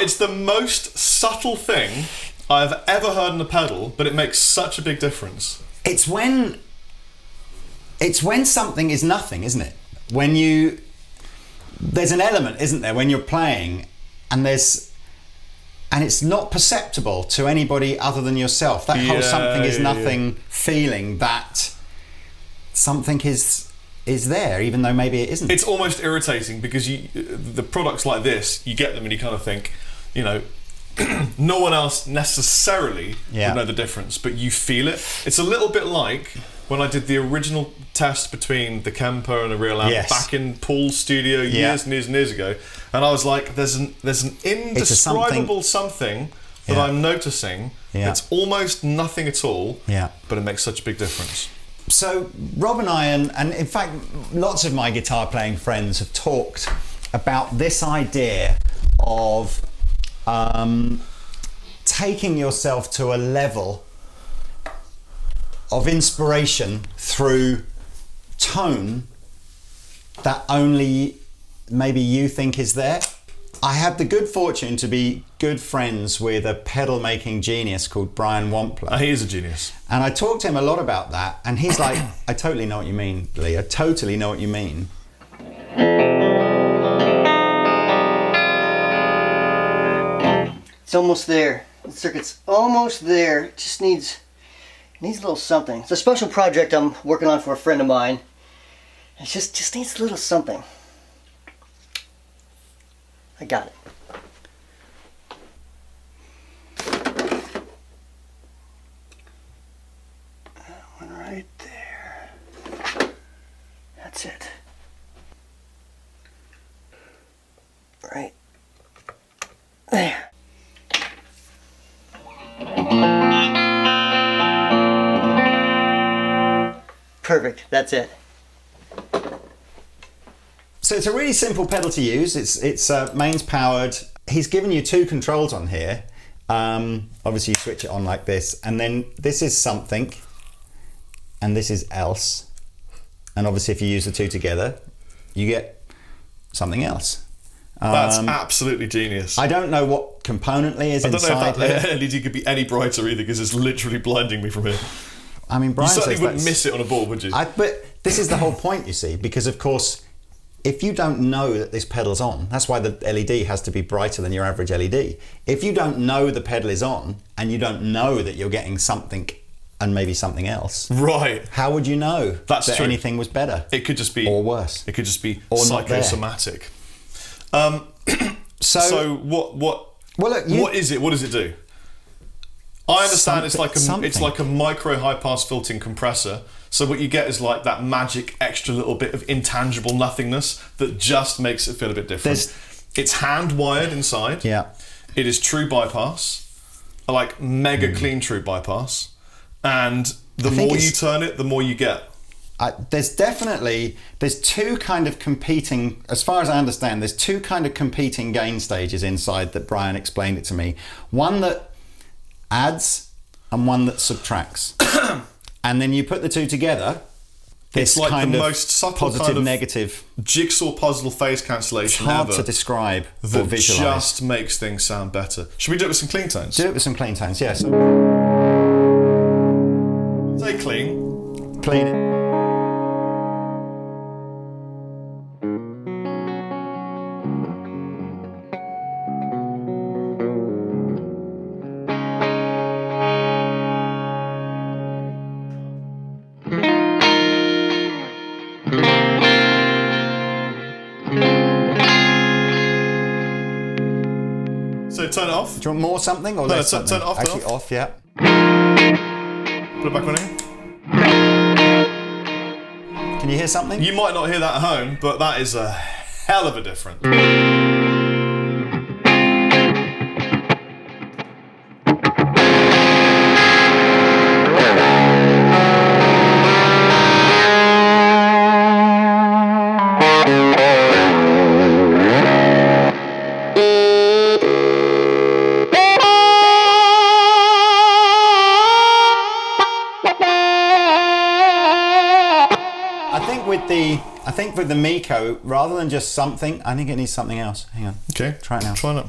It's the most subtle thing I've ever heard in a pedal, but it makes such a big difference. It's when something is nothing, isn't it? There's an element, isn't there, when you're playing, and it's not perceptible to anybody other than yourself. That whole something is nothing feeling, that something is there, even though maybe it isn't. It's almost irritating because the products like this, you get them and you kind of think, no one else necessarily would know the difference, but you feel it. It's a little bit like when I did the original test between the Kemper and the real amp back in Paul's studio years and years and years ago, and I was like, there's an indescribable something that I'm noticing. It's almost nothing at all, but it makes such a big difference. So Rob and I, and in fact lots of my guitar playing friends have talked about this idea of taking yourself to a level of inspiration through tone that only maybe you think is there. I have the good fortune to be good friends with a pedal making genius called Brian Wampler. He is a genius. And I talked to him a lot about that, and he's like, I totally know what you mean, Lee. I totally know what you mean. It's almost there. The circuit's almost there. It just needs a little something. It's a special project I'm working on for a friend of mine. It just needs a little something. I got it. That one right there. That's it. Right there. Perfect, that's it. So it's a really simple pedal to use. It's mains powered. He's given you two controls on here. Obviously you switch it on like this, and then this is something, and this is else. And obviously if you use the two together, you get something else. That's absolutely genius. I don't know what componently is inside here. I don't know if that LED could be any brighter either, because it's literally blinding me from here. I mean, Brian you certainly wouldn't miss it on a board, would you? But this is the whole point, you see, because of course, if you don't know that this pedal's on, that's why the LED has to be brighter than your average LED. If you don't know the pedal is on, and you don't know that you're getting something and maybe something else, right? How would you know that true. Anything was better? It could just be, or worse. It could just be or psychosomatic. So what? Well, look, what is it? What does it do? I understand it's like a micro high pass filtering compressor. So what you get is like that magic extra little bit of intangible nothingness that just makes it feel a bit different. It's hand wired inside. Yeah. It is true bypass, like mega clean true bypass, and the more you turn it, the more you get. There's two kind of competing, as far as I understand, there's two kind of competing gain stages inside that Brian explained it to me. One that adds and one that subtracts. And then you put the two together, it's like the most subtle positive, kind of negative jigsaw puzzle phase cancellation ever. It's hard ever to describe that or visualize. Just makes things sound better. Should we do it with some clean tones? Do it with some clean tones, yes. Say clean. Clean it. So turn it off. Do you want more something or less something? Turn it off. Actually off, yeah. Put it back on again. Can you hear something? You might not hear that at home, but that is a hell of a difference. I think with the Miko, rather than just something, I think it needs something else. Hang on. Okay. Try it now. Try it.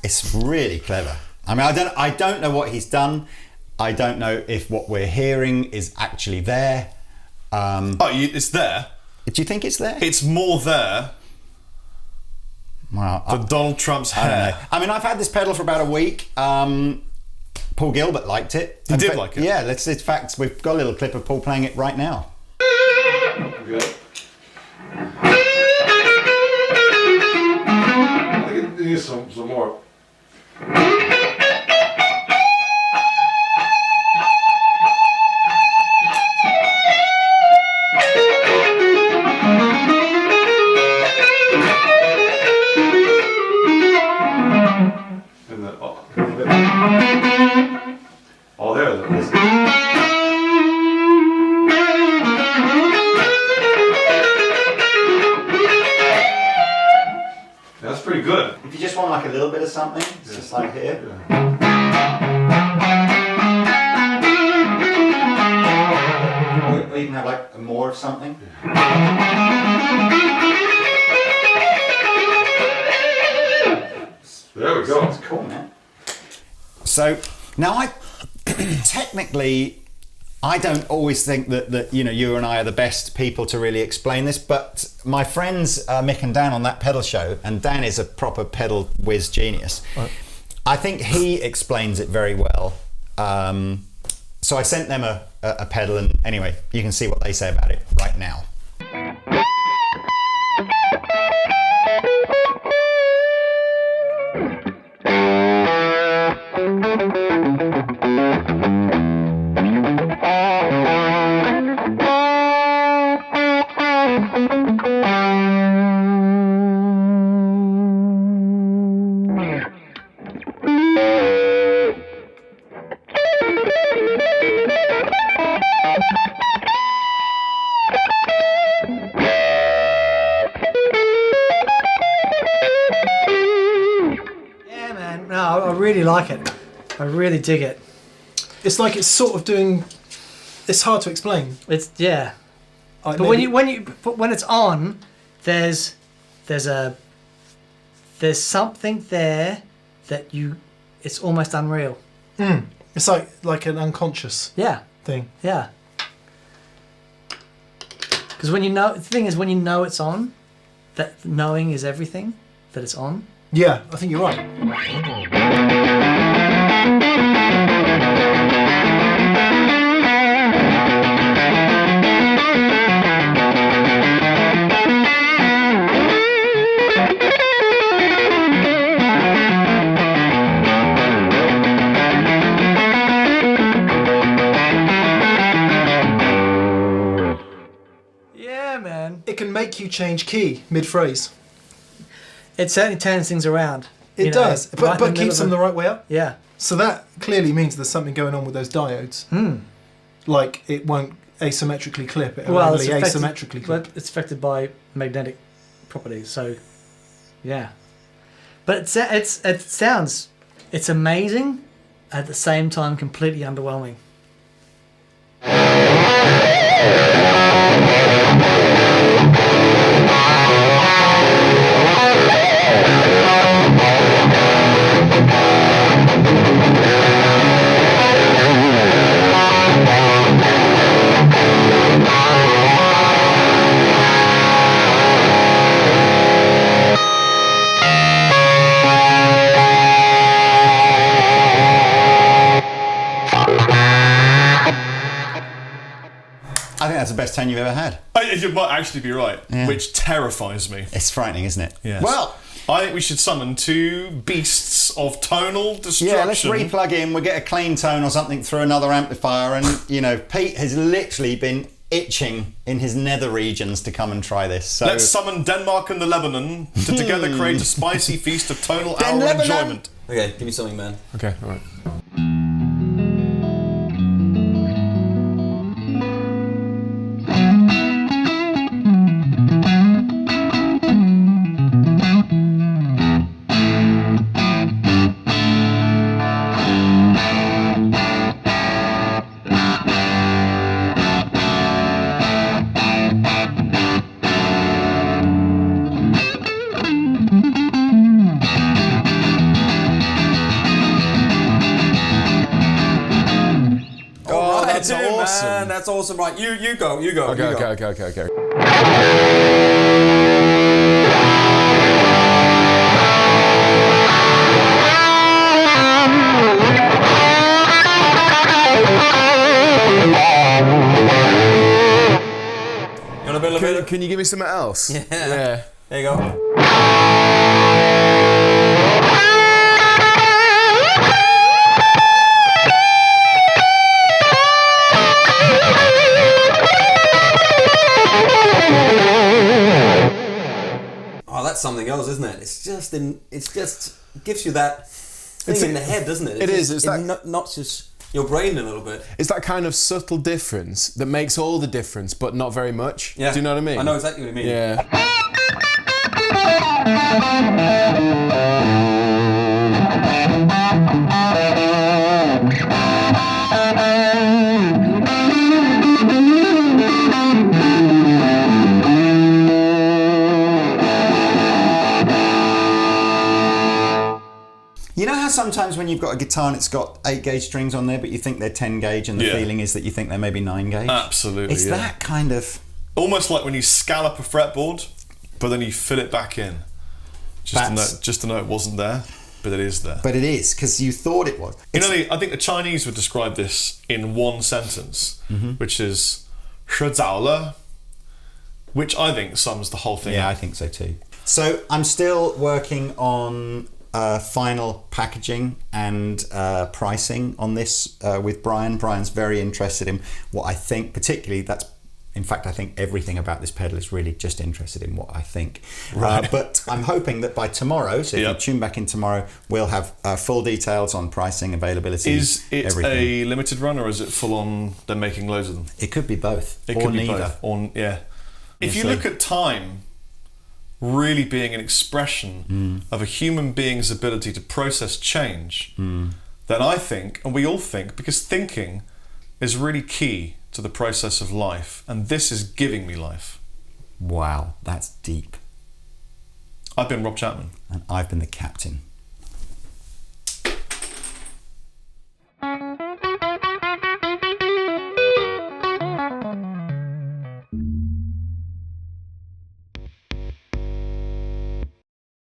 it's really clever. I mean, I don't know what he's done. I don't know if what we're hearing is actually there. It's there. Do you think it's there? It's more there than Donald Trump's hair. I mean, I've had this pedal for about a week. Paul Gilbert liked it. He did like it? Yeah, in fact, we've got a little clip of Paul playing it right now. Okay. I think it needs some more. And then, oh, there it is. That's pretty good. If you just want like a little bit of something, it's just like here. Or you can have like more of something. There we go. It's cool, man. So now technically, I don't always think that you and I are the best people to really explain this, but my friends Mick and Dan on that pedal show, and Dan is a proper pedal whiz genius. Right. I think he explains it very well. So I sent them a pedal, and anyway, you can see what they say about it right now. I really like it. I really dig it. It's like it's sort of doing. It's hard to explain. It's but maybe, when it's on, there's something there that it's almost unreal. It's like an unconscious thing. Yeah. Because the thing is, when you know it's on, that knowing is everything. That it's on. Yeah, I think you're right. Yeah, man. It can make you change key mid-phrase. It certainly turns things around. It does, but keeps them the right way up. Yeah. So that clearly means there's something going on with those diodes. Like it won't asymmetrically clip, it will only asymmetrically clip. But it's affected by magnetic properties, so yeah. But it's amazing, at the same time completely underwhelming. I think that's the best 10 you've ever had. You might actually be right, which terrifies me. It's frightening, isn't it? Yes. Well, I think we should summon two beasts of tonal destruction. yeah, let's replug in. We'll get a clean tone or something through another amplifier. And, Pete has literally been itching in his nether regions to come and try this. So let's summon Denmark and the Lebanon to together create a spicy feast of tonal hour enjoyment. Okay, give me something, man. Okay, all right. That's awesome. Man. That's awesome. Right, you go. Okay. You want a bit of it? Can you give me something else? Yeah. There you go. Oh, that's something else, isn't it? It's just gives you that thing in the head, doesn't it? It notches your brain a little bit. It's that kind of subtle difference that makes all the difference, but not very much. Yeah. Do you know what I mean? I know exactly what you mean. Yeah. You know how sometimes when you've got a guitar and it's got 8 gauge strings on there, but you think they're 10 gauge, and the feeling is that you think they're maybe 9 gauge? Absolutely. It's that kind of... Almost like when you scallop a fretboard, but then you fill it back in. Just to know it wasn't there, but it is there. But it is, because you thought it was. I think the Chinese would describe this in one sentence, which is 学早了, which I think sums the whole thing up. Yeah, I think so too. So I'm still working on final packaging and pricing on this with Brian. Brian's very interested in what I think, particularly in fact, I think everything about this pedal is really just interested in what I think. Right. But I'm hoping that by tomorrow, so if you tune back in tomorrow, we'll have full details on pricing, availability, Is it everything. a limited run, or is it full on, they're making loads of them? It could be both, It or could be neither. both. If you look at time really being an expression of a human being's ability to process change, then I think, and we all think, because thinking is really key to the process of life, and this is giving me life. Wow, that's deep. I've been Rob Chapman. And I've been the Captain.